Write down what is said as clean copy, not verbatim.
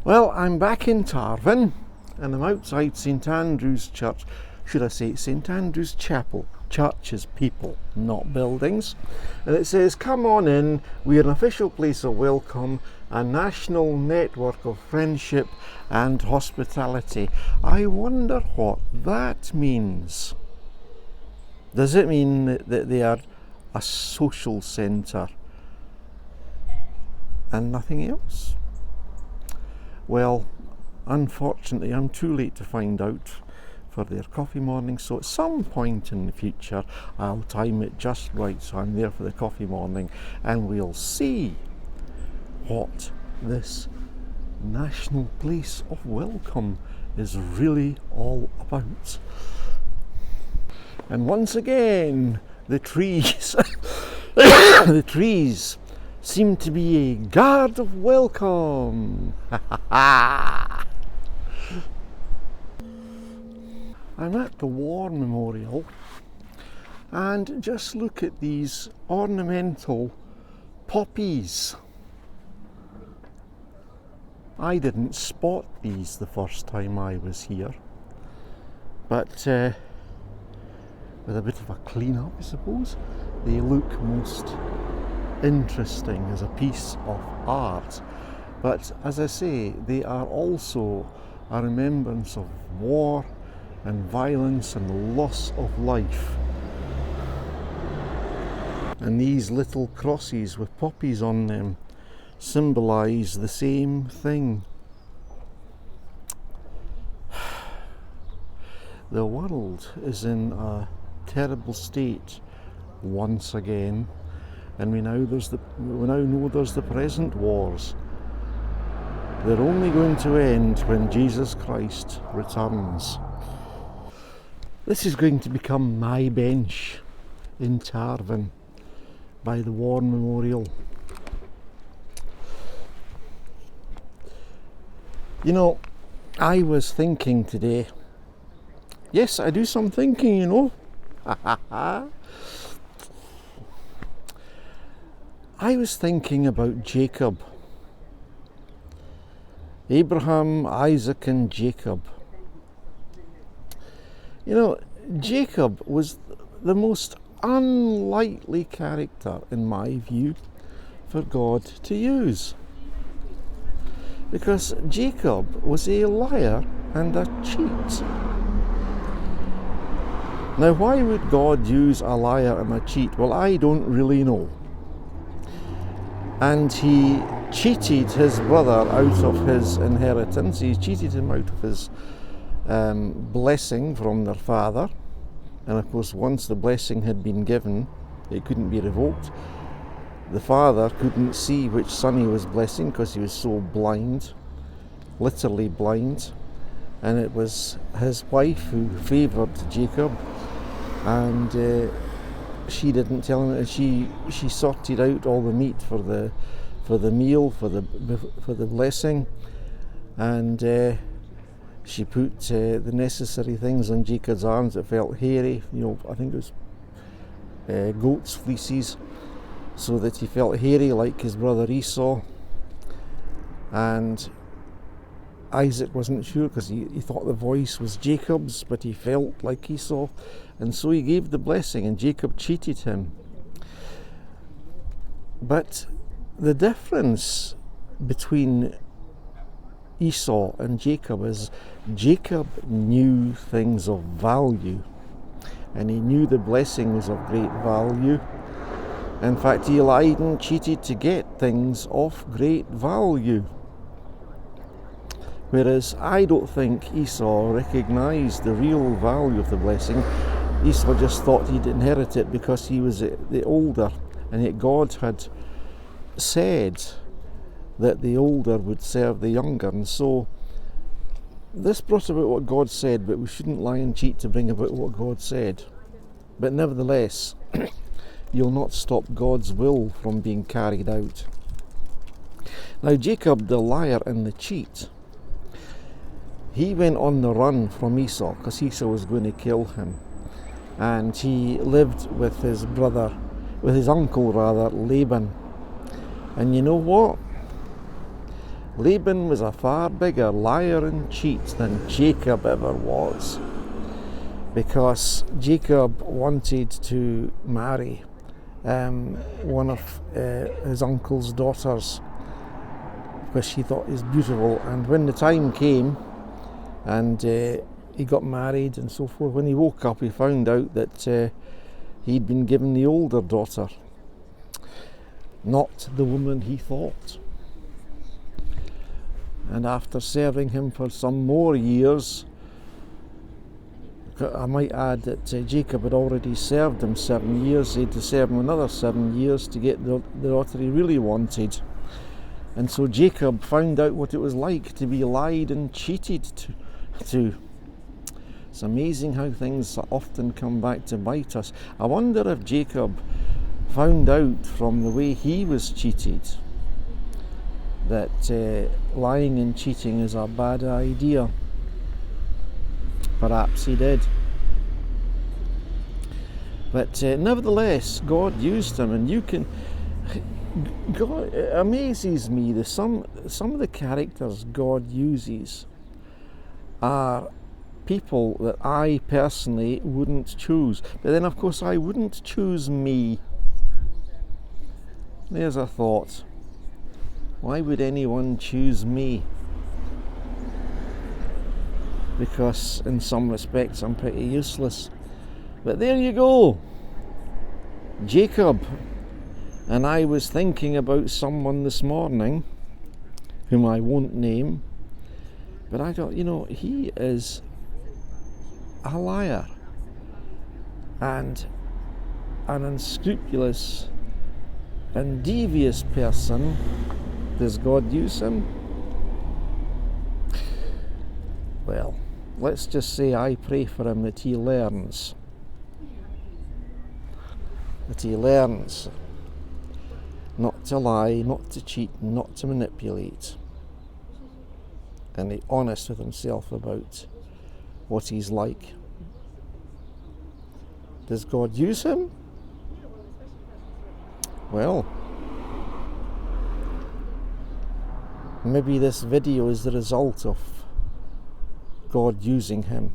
Well, I'm back in Tarbin and I'm outside St Andrew's Church. Should I say St Andrew's Chapel? Church is people, not buildings. And it says, "Come on in, we're an official place of welcome, a national network of friendship and hospitality." I wonder what that means. Does it mean that they are a social centre and nothing else? Well, unfortunately, I'm too late to find out for their coffee morning, so at some point in the future I'll time it just right so I'm there for the coffee morning and we'll see what this national place of welcome is really all about. And once again, the trees the trees seem to be a guard of welcome. I'm at the War Memorial and just look at these ornamental poppies. I didn't spot these the first time I was here, but with a bit of a clean up, I suppose, they look most interesting as a piece of art. But as I say, they are also a remembrance of war and violence and the loss of life. And these little crosses with poppies on them symbolise the same thing. The world is in a terrible state once again, and we now know there's the present wars. They're only going to end when Jesus Christ returns. This is going to become my bench in Tarbin by the War Memorial. You know, I was thinking today, yes, I do some thinking, you know. I was thinking about Jacob. Abraham, Isaac and Jacob. You know, Jacob was the most unlikely character, in my view, for God to use. Because Jacob was a liar and a cheat. Now, why would God use a liar and a cheat? Well, I don't really know. And he cheated his brother out of his inheritance. He cheated him out of his blessing from their father. And of course, once the blessing had been given, it couldn't be revoked. The father couldn't see which son he was blessing because he was so blind, literally blind. And it was his wife who favoured Jacob, and she didn't tell him. And she sorted out all the meat for the meal, for the blessing, and she put the necessary things on Jacob's arms that felt hairy. You know, I think it was goat's fleeces, so that he felt hairy like his brother Esau. And Isaac wasn't sure because he thought the voice was Jacob's, but he felt like Esau, and so he gave the blessing, and Jacob cheated him. But the difference between Esau and Jacob is Jacob knew things of value, and he knew the blessing was of great value. In fact, he lied and cheated to get things of great value. Whereas I don't think Esau recognised the real value of the blessing. Esau just thought he'd inherit it because he was the older, and yet God had said that the older would serve the younger, and so this brought about what God said, but we shouldn't lie and cheat to bring about what God said. But nevertheless, you'll not stop God's will from being carried out. Now Jacob, the liar and the cheat, he went on the run from Esau because Esau was going to kill him, and he lived with his uncle Laban. And you know what? Laban was a far bigger liar and cheat than Jacob ever was, because Jacob wanted to marry one of his uncle's daughters, which he thought is beautiful. And when the time came and he got married and so forth, when he woke up he found out that he'd been given the older daughter, not the woman he thought. And after serving him for some more years, I might add that Jacob had already served him 7 years. He had to serve him another 7 years to get the daughter he really wanted. And so Jacob found out what it was like to be lied and cheated to. It's amazing how things often come back to bite us. I wonder if Jacob found out from the way he was cheated that lying and cheating is a bad idea. Perhaps he did. But nevertheless, God used him, and God, it amazes me that some of the characters God uses are people that I personally wouldn't choose. But then, of course, I wouldn't choose me. There's a thought. Why would anyone choose me? Because in some respects I'm pretty useless. But there you go. Jacob. And I was thinking about someone this morning whom I won't name, but I thought, he is a liar and an unscrupulous and devious person. Does God use him? Well, let's just say I pray for him that he learns. That he learns not to lie, not to cheat, not to manipulate, and be honest with himself about what he's like. Does God use him? Well, maybe this video is the result of God using him.